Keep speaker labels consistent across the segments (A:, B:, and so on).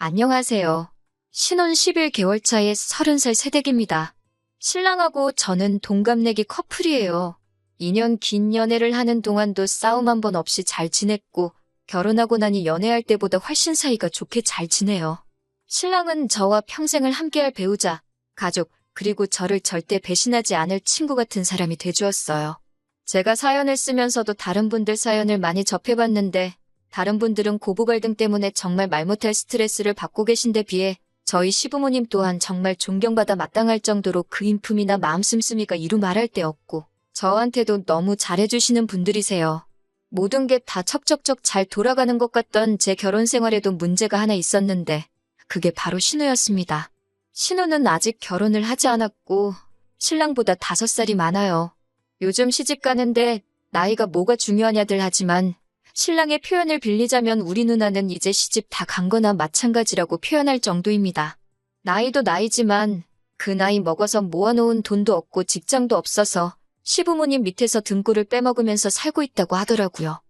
A: 안녕하세요. 신혼 11개월 차의 30살 새댁입니다. 신랑하고 저는 동갑내기 커플이에요. 2년 긴 연애를 하는 동안도 싸움 한 번 없이 잘 지냈고 결혼하고 나니 연애할 때보다 훨씬 사이가 좋게 잘 지내요. 신랑은 저와 평생을 함께할 배우자, 가족, 그리고 저를 절대 배신하지 않을 친구 같은 사람이 돼주었어요. 제가 사연을 쓰면서도 다른 분들 사연을 많이 접해봤는데 다른 분들은 고부 갈등 때문에 정말 말 못할 스트레스를 받고 계신데 비해 저희 시부모님 또한 정말 존경받아 마땅할 정도로 그 인품이나 마음 씀씀이가 이루 말할 데 없고 저한테도 너무 잘해주시는 분들이세요. 모든 게 다 척척척 잘 돌아가는 것 같던 제 결혼 생활에도 문제가 하나 있었는데 그게 바로 신우였습니다. 신우는 아직 결혼을 하지 않았고 신랑보다 5살이 많아요. 요즘 시집 가는데 나이가 뭐가 중요하냐들 하지만 신랑의 표현을 빌리자면 우리 누나는 이제 시집 다 간 거나 마찬가지라고 표현할 정도입니다. 나이도 나이지만 그 나이 먹어서 모아놓은 돈도 없고 직장도 없어서 시부모님 밑에서 등골을 빼먹으면서 살고 있다고 하더라고요.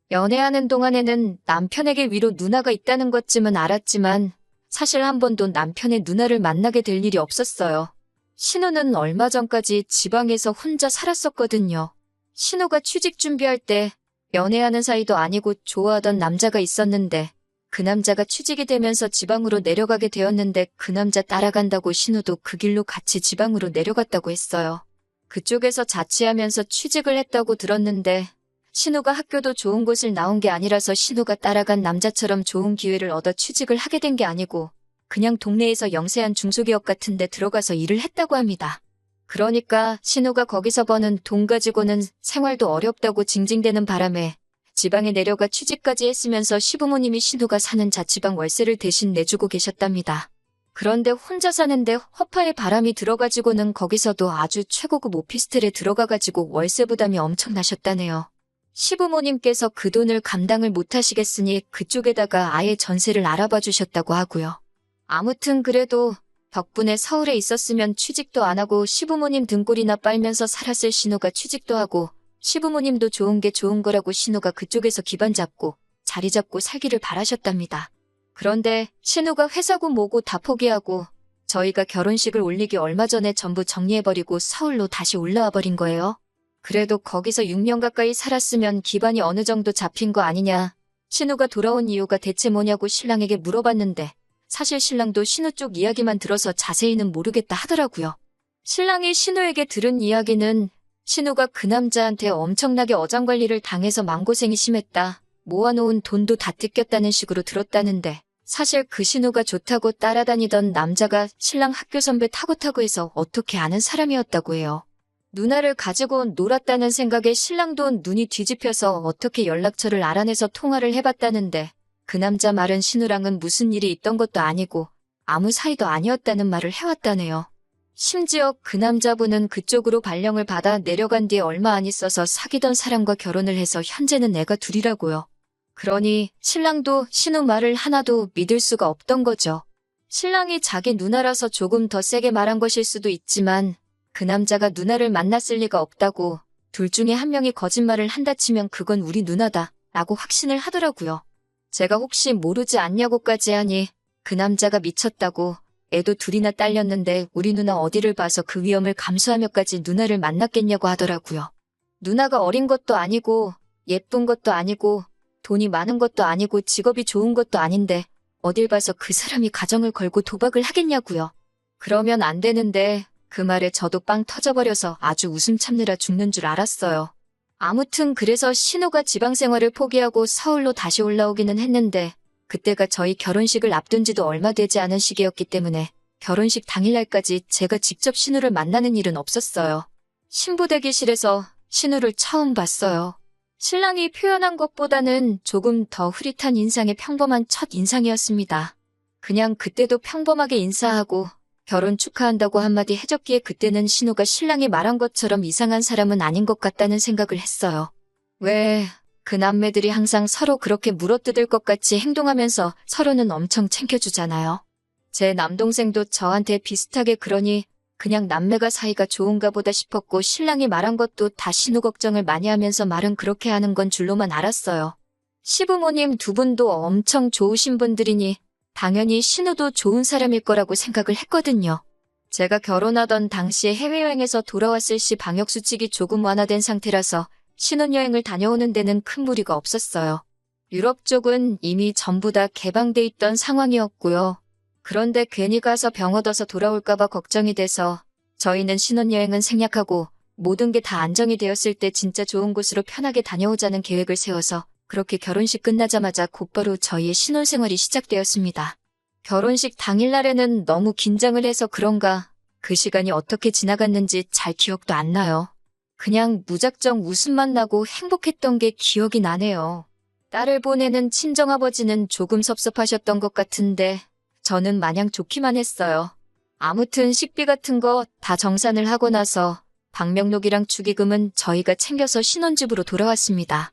A: 연애하는 동안에는 남편에게 위로 누나가 있다는 것쯤은 알았지만 사실 한 번도 남편의 누나를 만나게 될 일이 없었어요. 신우는 얼마 전까지 지방에서 혼자 살았었거든요. 신우가 취직 준비할 때 연애하는 사이도 아니고 좋아하던 남자가 있었는데 그 남자가 취직이 되면서 지방으로 내려가게 되었는데 그 남자 따라간다고 신우도 그 길로 같이 지방으로 내려갔다고 했어요. 그쪽에서 자취하면서 취직을 했다고 들었는데 신우가 학교도 좋은 곳을 나온 게 아니라서 신우가 따라간 남자처럼 좋은 기회를 얻어 취직을 하게 된 게 아니고 그냥 동네에서 영세한 중소기업 같은 데 들어가서 일을 했다고 합니다. 그러니까 신우가 거기서 버는 돈 가지고는 생활도 어렵다고 징징대는 바람에 지방에 내려가 취직까지 했으면서 시부모님이 신우가 사는 자취방 월세를 대신 내주고 계셨답니다. 그런데 혼자 사는데 허파에 바람이 들어가지고는 거기서도 아주 최고급 오피스텔에 들어가가지고 월세 부담이 엄청나셨다네요. 시부모님께서 그 돈을 감당을 못하시겠으니 그쪽에다가 아예 전세를 알아봐 주셨다고 하고요. 아무튼 그래도 덕분에 서울에 있었으면 취직도 안 하고 시부모님 등골이나 빨면서 살았을 신우가 취직도 하고 시부모님도 좋은 게 좋은 거라고 신우가 그쪽에서 기반 잡고 자리 잡고 살기를 바라셨답니다. 그런데 신우가 회사고 뭐고 다 포기하고 저희가 결혼식을 올리기 얼마 전에 전부 정리해버리고 서울로 다시 올라와 버린 거예요. 그래도 거기서 6년 가까이 살았으면 기반이 어느 정도 잡힌 거 아니냐. 신우가 돌아온 이유가 대체 뭐냐고 신랑에게 물어봤는데 사실 신랑도 신우 쪽 이야기만 들어서 자세히는 모르겠다 하더라고요. 신랑이 신우에게 들은 이야기는 신우가 그 남자한테 엄청나게 어장관리를 당해서 마음고생이 심했다. 모아놓은 돈도 다 뜯겼다는 식으로 들었다는데 사실 그 신우가 좋다고 따라다니던 남자가 신랑 학교 선배 타고 해서 어떻게 아는 사람이었다고 해요. 누나를 가지고 놀았다는 생각에 신랑도 눈이 뒤집혀서 어떻게 연락처를 알아내서 통화를 해봤다는데 그 남자 말은 신우랑은 무슨 일이 있던 것도 아니고 아무 사이도 아니었다는 말을 해왔다네요. 심지어 그 남자분은 그쪽으로 발령을 받아 내려간 뒤에 얼마 안 있어서 사귀던 사람과 결혼을 해서 현재는 애가 둘이라고요. 그러니 신랑도 신우 말을 하나도 믿을 수가 없던 거죠. 신랑이 자기 누나라서 조금 더 세게 말한 것일 수도 있지만 그 남자가 누나를 만났을 리가 없다고 둘 중에 한 명이 거짓말을 한다 치면 그건 우리 누나다 라고 확신을 하더라고요. 제가 혹시 모르지 않냐고까지 하니 그 남자가 미쳤다고 애도 둘이나 딸렸는데 우리 누나 어디를 봐서 그 위험을 감수하며까지 누나를 만났겠냐고 하더라고요. 누나가 어린 것도 아니고 예쁜 것도 아니고 돈이 많은 것도 아니고 직업이 좋은 것도 아닌데 어딜 봐서 그 사람이 가정을 걸고 도박을 하겠냐고요. 그러면 안 되는데 그 말에 저도 빵 터져버려서 아주 웃음 참느라 죽는 줄 알았어요. 아무튼 그래서 신우가 지방 생활을 포기하고 서울로 다시 올라오기는 했는데 그때가 저희 결혼식을 앞둔 지도 얼마 되지 않은 시기였기 때문에 결혼식 당일날까지 제가 직접 신우를 만나는 일은 없었어요. 신부 대기실에서 신우를 처음 봤어요. 신랑이 표현한 것보다는 조금 더 흐릿한 인상의 평범한 첫 인상이었습니다. 그냥 그때도 평범하게 인사하고 결혼 축하한다고 한마디 해줬기에 그때는 신우가 신랑이 말한 것처럼 이상한 사람은 아닌 것 같다는 생각을 했어요. 왜 그 남매들이 항상 서로 그렇게 물어뜯을 것 같이 행동하면서 서로는 엄청 챙겨주잖아요. 제 남동생도 저한테 비슷하게 그러니 그냥 남매가 사이가 좋은가 보다 싶었고 신랑이 말한 것도 다 신우 걱정을 많이 하면서 말은 그렇게 하는 건 줄로만 알았어요. 시부모님 두 분도 엄청 좋으신 분들이니 당연히 신우도 좋은 사람일 거라고 생각을 했거든요. 제가 결혼하던 당시에 해외여행에서 돌아왔을 시 방역수칙이 조금 완화된 상태라서 신혼여행을 다녀오는 데는 큰 무리가 없었어요. 유럽 쪽은 이미 전부 다 개방돼 있던 상황이었고요. 그런데 괜히 가서 병 얻어서 돌아올까봐 걱정이 돼서 저희는 신혼여행은 생략하고 모든 게 다 안정이 되었을 때 진짜 좋은 곳으로 편하게 다녀오자는 계획을 세워서 그렇게 결혼식 끝나자마자 곧바로 저희의 신혼생활이 시작되었습니다. 결혼식 당일날에는 너무 긴장을 해서 그런가 그 시간이 어떻게 지나갔는지 잘 기억도 안 나요. 그냥 무작정 웃음만 나고 행복했던 게 기억이 나네요. 딸을 보내는 친정아버지는 조금 섭섭하셨던 것 같은데 저는 마냥 좋기만 했어요. 아무튼 식비 같은 거 다 정산을 하고 나서 방명록이랑 축의금은 저희가 챙겨서 신혼집으로 돌아왔습니다.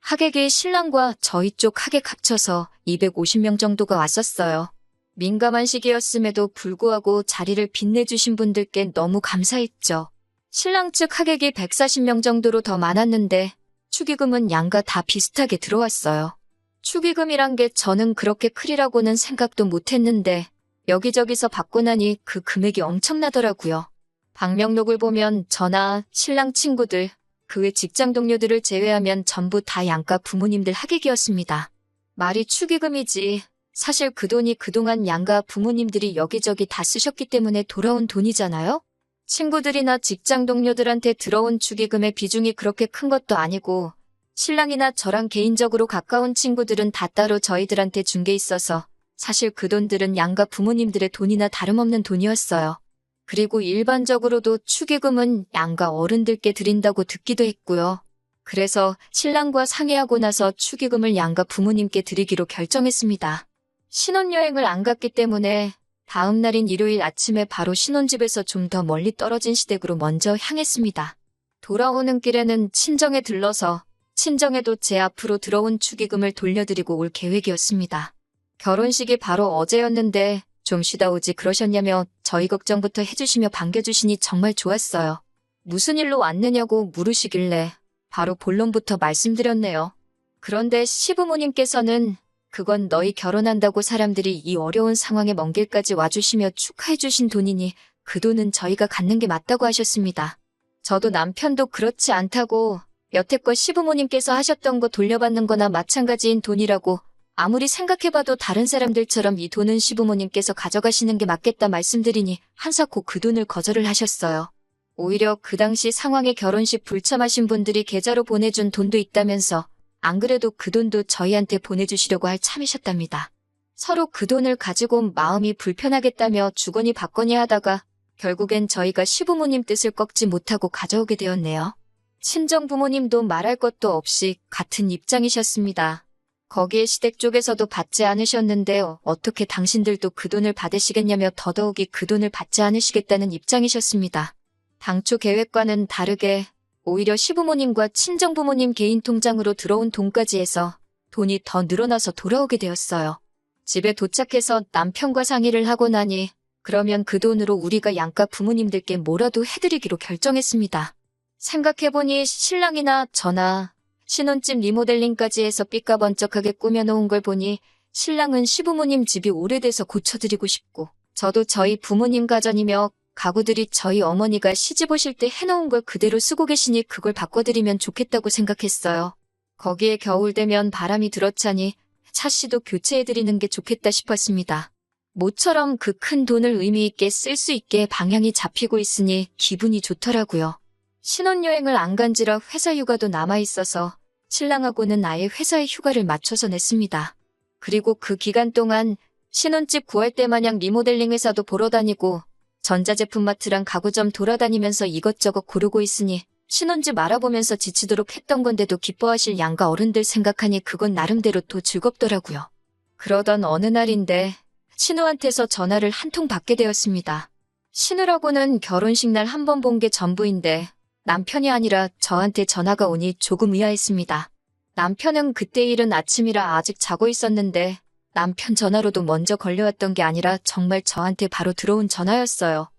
A: 하객이 신랑과 저희 쪽 하객 합쳐서 250명 정도가 왔었어요. 민감한 시기였음에도 불구하고 자리를 빛내주신 분들께 너무 감사했죠. 신랑 측 하객이 140명 정도로 더 많았는데 축의금은 양가 다 비슷하게 들어왔어요. 축의금이란 게 저는 그렇게 크리라고는 생각도 못했는데 여기저기서 받고 나니 그 금액이 엄청나더라고요. 방명록을 보면 저나 신랑 친구들, 그 외 직장 동료들을 제외하면 전부 다 양가 부모님들 하객이었습니다. 말이 축의금이지 사실 그 돈이 그동안 양가 부모님들이 여기저기 다 쓰셨기 때문에 돌아온 돈이잖아요? 친구들이나 직장 동료들한테 들어온 축의금의 비중이 그렇게 큰 것도 아니고 신랑이나 저랑 개인적으로 가까운 친구들은 다 따로 저희들한테 준 게 있어서 사실 그 돈들은 양가 부모님들의 돈이나 다름없는 돈이었어요. 그리고 일반적으로도 축의금은 양가 어른들께 드린다고 듣기도 했고요. 그래서 신랑과 상의하고 나서 축의금을 양가 부모님께 드리기로 결정했습니다. 신혼여행을 안 갔기 때문에 다음 날인 일요일 아침에 바로 신혼집에서 좀 더 멀리 떨어진 시댁으로 먼저 향했습니다. 돌아오는 길에는 친정에 들러서 친정에도 제 앞으로 들어온 축의금을 돌려드리고 올 계획이었습니다. 결혼식이 바로 어제였는데 좀 쉬다 오지 그러셨냐며 저희 걱정부터 해주시며 반겨주시니 정말 좋았어요. 무슨 일로 왔느냐고 물으시길래 바로 본론부터 말씀드렸네요. 그런데 시부모님께서는 그건 너희 결혼한다고 사람들이 이 어려운 상황에 먼 길까지 와주시며 축하해주신 돈이니 그 돈은 저희가 갖는 게 맞다고 하셨습니다. 저도 남편도 그렇지 않다고 여태껏 시부모님께서 하셨던 거 돌려받는 거나 마찬가지인 돈이라고 아무리 생각해봐도 다른 사람들처럼 이 돈은 시부모님께서 가져가시는 게 맞겠다 말씀드리니 한사코 그 돈을 거절을 하셨어요. 오히려 그 당시 상황에 결혼식 불참하신 분들이 계좌로 보내준 돈도 있다면서 안 그래도 그 돈도 저희한테 보내주시려고 할 참이셨답니다. 서로 그 돈을 가지고 마음이 불편하겠다며 주거니 받거니 하다가 결국엔 저희가 시부모님 뜻을 꺾지 못하고 가져오게 되었네요. 친정 부모님도 말할 것도 없이 같은 입장이셨습니다. 거기에 시댁 쪽에서도 받지 않으셨는데 어떻게 당신들도 그 돈을 받으시겠냐며 더더욱이 그 돈을 받지 않으시겠다는 입장이셨습니다. 당초 계획과는 다르게 오히려 시부모님과 친정부모님 개인 통장으로 들어온 돈까지 해서 돈이 더 늘어나서 돌아오게 되었어요. 집에 도착해서 남편과 상의를 하고 나니 그러면 그 돈으로 우리가 양가 부모님들께 뭐라도 해드리기로 결정했습니다. 생각해보니 신랑이나 저나 신혼집 리모델링까지 해서 삐까번쩍하게 꾸며놓은 걸 보니 신랑은 시부모님 집이 오래돼서 고쳐드리고 싶고 저도 저희 부모님 가전이며 가구들이 저희 어머니가 시집 오실 때 해놓은 걸 그대로 쓰고 계시니 그걸 바꿔드리면 좋겠다고 생각했어요. 거기에 겨울 되면 바람이 들어차니 차씨도 교체해드리는 게 좋겠다 싶었습니다. 모처럼 그 큰 돈을 의미 있게 쓸 수 있게 방향이 잡히고 있으니 기분이 좋더라고요. 신혼여행을 안 간지라 회사 휴가도 남아있어서 신랑하고는 아예 회사에 휴가를 맞춰서 냈습니다. 그리고 그 기간 동안 신혼집 구할 때 마냥 리모델링 회사도 보러 다니고 전자제품 마트랑 가구점 돌아다니면서 이것저것 고르고 있으니 신혼집 알아보면서 지치도록 했던 건데도 기뻐하실 양가 어른들 생각하니 그건 나름대로 또 즐겁더라고요. 그러던 어느 날인데 신우한테서 전화를 한 통 받게 되었습니다. 신우라고는 결혼식 날 한 번 본 게 전부인데 남편이 아니라 저한테 전화가 오니 조금 의아했습니다. 남편은 그때 이른 아침이라 아직 자고 있었는데 남편 전화로도 먼저 걸려왔던 게 아니라 정말 저한테 바로 들어온 전화였어요.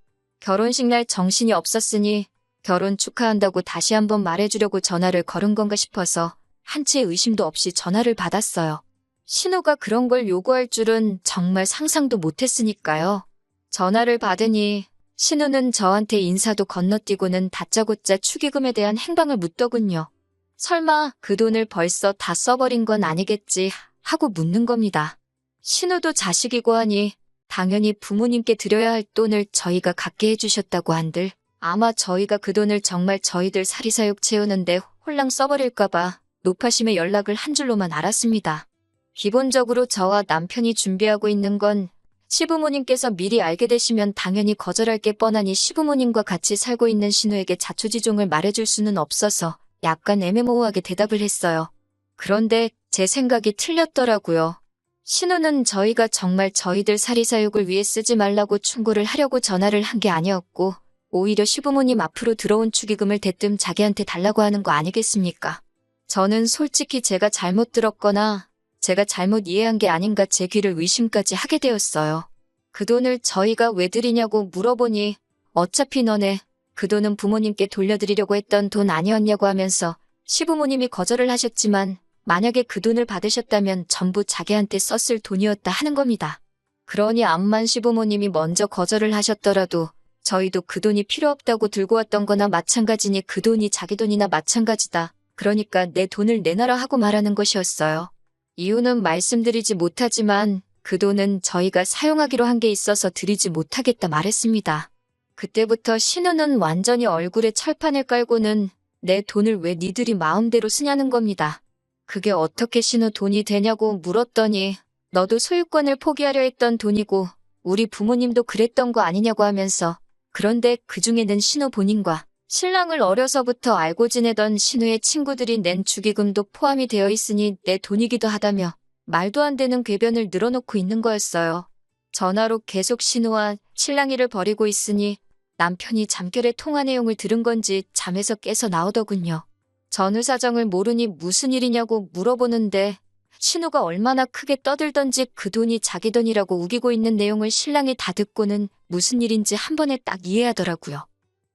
A: 결혼식 날 정신이 없었으니 결혼 축하한다고 다시 한번 말해주려고 전화를 걸은 건가 싶어서 한치의 의심도 없이 전화를 받았어요. 신우가 그런 걸 요구할 줄은 정말 상상도 못했으니까요. 전화를 받으니 신우는 저한테 인사도 건너뛰고는 다짜고짜 축의금에 대한 행방을 묻더군요. 설마 그 돈을 벌써 다 써버린 건 아니겠지 하고 묻는 겁니다. 신우도 자식이고 하니 당연히 부모님께 드려야 할 돈을 저희가 갖게 해주셨다고 한들 아마 저희가 그 돈을 정말 저희들 사리사욕 채우는데 홀랑 써버릴까봐 노파심에 연락을 한 줄로만 알았습니다. 기본적으로 저와 남편이 준비하고 있는 건 시부모님께서 미리 알게 되시면 당연히 거절할 게 뻔하니 시부모님과 같이 살고 있는 신우에게 자초지종을 말해줄 수는 없어서 약간 애매모호하게 대답을 했어요. 그런데 제 생각이 틀렸더라고요. 신우는 저희가 정말 저희들 사리사욕을 위해 쓰지 말라고 충고를 하려고 전화를 한 게 아니었고 오히려 시부모님 앞으로 들어온 축의금을 대뜸 자기한테 달라고 하는 거 아니겠습니까? 저는 솔직히 제가 잘못 들었거나 제가 잘못 이해한 게 아닌가 제 귀를 의심까지 하게 되었어요. 그 돈을 저희가 왜 드리냐고 물어보니 어차피 너네 그 돈은 부모님께 돌려드리려고 했던 돈 아니었냐고 하면서 시부모님이 거절을 하셨지만 만약에 그 돈을 받으셨다면 전부 자기한테 썼을 돈이었다 하는 겁니다. 그러니 암만 시부모님이 먼저 거절을 하셨더라도 저희도 그 돈이 필요 없다고 들고 왔던 거나 마찬가지니 그 돈이 자기 돈이나 마찬가지다. 그러니까 내 돈을 내놔라 하고 말하는 것이었어요. 이유는 말씀드리지 못하지만 그 돈은 저희가 사용하기로 한 게 있어서 드리지 못하겠다 말했습니다. 그때부터 신우는 완전히 얼굴에 철판을 깔고는 내 돈을 왜 니들이 마음대로 쓰냐는 겁니다. 그게 어떻게 신우 돈이 되냐고 물었더니 너도 소유권을 포기하려 했던 돈이고 우리 부모님도 그랬던 거 아니냐고 하면서 그런데 그중에는 신우 본인과 신랑을 어려서부터 알고 지내던 신우의 친구들이 낸 축의금도 포함이 되어 있으니 내 돈이기도 하다며 말도 안 되는 궤변을 늘어놓고 있는 거였어요. 전화로 계속 신우와 신랑이를 벌이고 있으니 남편이 잠결에 통화 내용을 들은 건지 잠에서 깨서 나오더군요. 전후 사정을 모르니 무슨 일이냐고 물어보는데 신우가 얼마나 크게 떠들던지 그 돈이 자기 돈이라고 우기고 있는 내용을 신랑이 다 듣고는 무슨 일인지 한 번에 딱 이해하더라고요.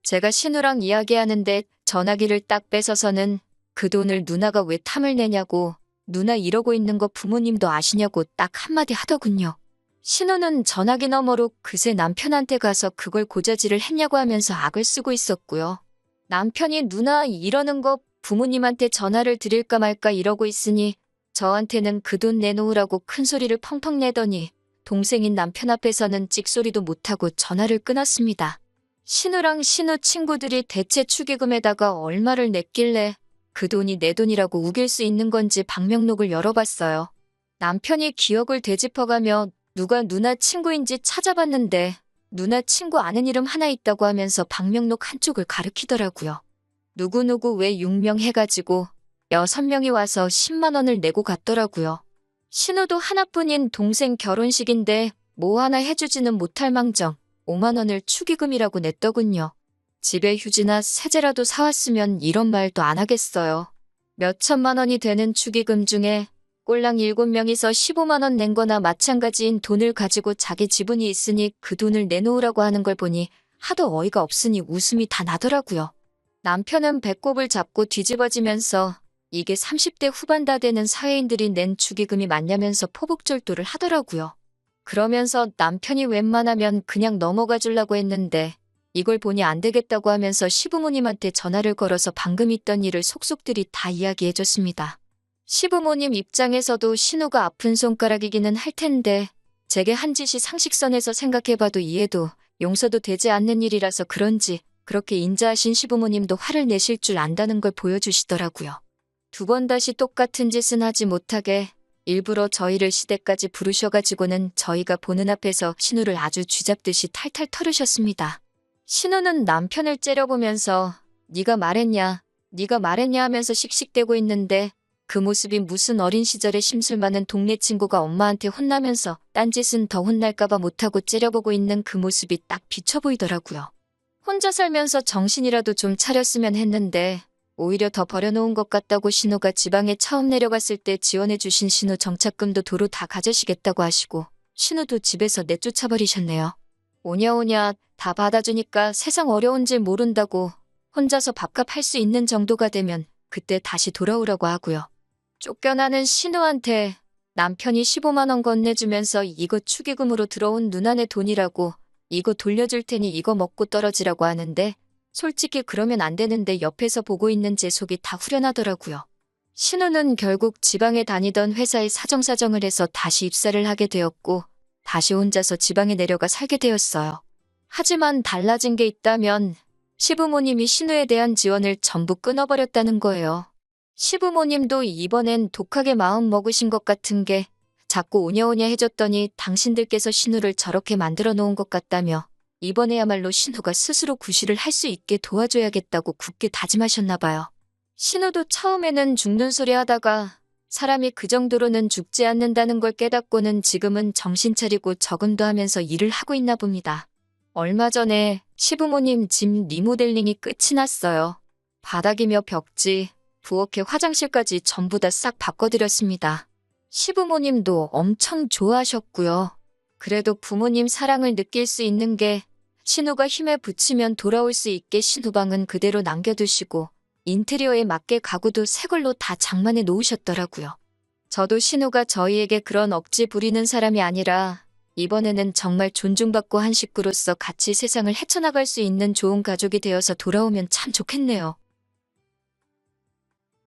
A: 제가 신우랑 이야기하는데 전화기를 딱 뺏어서는 그 돈을 누나가 왜 탐을 내냐고 누나 이러고 있는 거 부모님도 아시냐고 딱 한마디 하더군요. 신우는 전화기 너머로 그새 남편한테 가서 그걸 고자질을 했냐고 하면서 악을 쓰고 있었고요. 남편이 누나 이러는 거 부모님한테 전화를 드릴까 말까 이러고 있으니 저한테는 그 돈 내놓으라고 큰 소리를 펑펑 내더니 동생인 남편 앞에서는 찍소리도 못하고 전화를 끊었습니다. 신우랑 신우 친구들이 대체 축의금에다가 얼마를 냈길래 그 돈이 내 돈이라고 우길 수 있는 건지 방명록을 열어봤어요. 남편이 기억을 되짚어가며 누가 누나 친구인지 찾아봤는데 누나 친구 아는 이름 하나 있다고 하면서 방명록 한쪽을 가리키더라고요. 누구누구 왜 6명 해가지고 6명이 와서 10만 원을 내고 갔더라고요. 신우도 하나뿐인 동생 결혼식인데 뭐 하나 해주지는 못할 망정 5만 원을 축의금이라고 냈더군요. 집에 휴지나 세제라도 사왔으면 이런 말도 안 하겠어요. 몇 천만 원이 되는 축의금 중에 꼴랑 7명이서 15만 원 낸 거나 마찬가지인 돈을 가지고 자기 지분이 있으니 그 돈을 내놓으라고 하는 걸 보니 하도 어이가 없으니 웃음이 다 나더라고요. 남편은 배꼽을 잡고 뒤집어지면서 이게 30대 후반 다 되는 사회인들이 낸 축의금이 맞냐면서 포복절도를 하더라고요. 그러면서 남편이 웬만하면 그냥 넘어가 주려고 했는데 이걸 보니 안 되겠다고 하면서 시부모님한테 전화를 걸어서 방금 있던 일을 속속들이 다 이야기해줬습니다. 시부모님 입장에서도 신우가 아픈 손가락이기는 할 텐데 제게 한 짓이 상식선에서 생각해봐도 이해도 용서도 되지 않는 일이라서 그런지 그렇게 인자하신 시부모님도 화를 내실 줄 안다는 걸 보여주시더라고요. 두 번 다시 똑같은 짓은 하지 못하게 일부러 저희를 시댁까지 부르셔가지고는 저희가 보는 앞에서 신우를 아주 쥐잡듯이 탈탈 털으셨습니다. 신우는 남편을 째려보면서 네가 말했냐 하면서 씩씩대고 있는데 그 모습이 무슨 어린 시절에 심술 많은 동네 친구가 엄마한테 혼나면서 딴짓은 더 혼날까봐 못하고 째려보고 있는 그 모습이 딱 비쳐 보이더라고요. 혼자 살면서 정신이라도 좀 차렸으면 했는데 오히려 더 버려놓은 것 같다고 신우가 지방에 처음 내려갔을 때 지원해주신 신우 정착금도 도로 다 가져시겠다고 하시고 신우도 집에서 내쫓아버리셨네요. 오냐 다 받아주니까 세상 어려운 줄 모른다고 혼자서 밥값 할 수 있는 정도가 되면 그때 다시 돌아오라고 하고요. 쫓겨나는 신우한테 남편이 15만 원 건네주면서 이거 축의금으로 들어온 누나네 돈이라고 이거 돌려줄 테니 이거 먹고 떨어지라고 하는데 솔직히 그러면 안 되는데 옆에서 보고 있는 제 속이 다 후련하더라고요. 신우는 결국 지방에 다니던 회사에 사정사정을 해서 다시 입사를 하게 되었고 다시 혼자서 지방에 내려가 살게 되었어요. 하지만 달라진 게 있다면 시부모님이 신우에 대한 지원을 전부 끊어버렸다는 거예요. 시부모님도 이번엔 독하게 마음 먹으신 것 같은 게 자꾸 오냐오냐 해줬더니 당신들께서 신우를 저렇게 만들어 놓은 것 같다며 이번에야말로 신우가 스스로 구실을 할 수 있게 도와줘야겠다고 굳게 다짐하셨나 봐요. 신우도 처음에는 죽는 소리 하다가 사람이 그 정도로는 죽지 않는다는 걸 깨닫고는 지금은 정신 차리고 적응도 하면서 일을 하고 있나 봅니다. 얼마 전에 시부모님 집 리모델링이 끝이 났어요. 바닥이며 벽지, 부엌에 화장실까지 전부 다 싹 바꿔드렸습니다. 시부모님도 엄청 좋아하셨고요. 그래도 부모님 사랑을 느낄 수 있는 게 신우가 힘에 부치면 돌아올 수 있게 신우방은 그대로 남겨두시고 인테리어에 맞게 가구도 새 걸로 다 장만해 놓으셨더라고요. 저도 신우가 저희에게 그런 억지 부리는 사람이 아니라 이번에는 정말 존중받고 한 식구로서 같이 세상을 헤쳐나갈 수 있는 좋은 가족이 되어서 돌아오면 참 좋겠네요.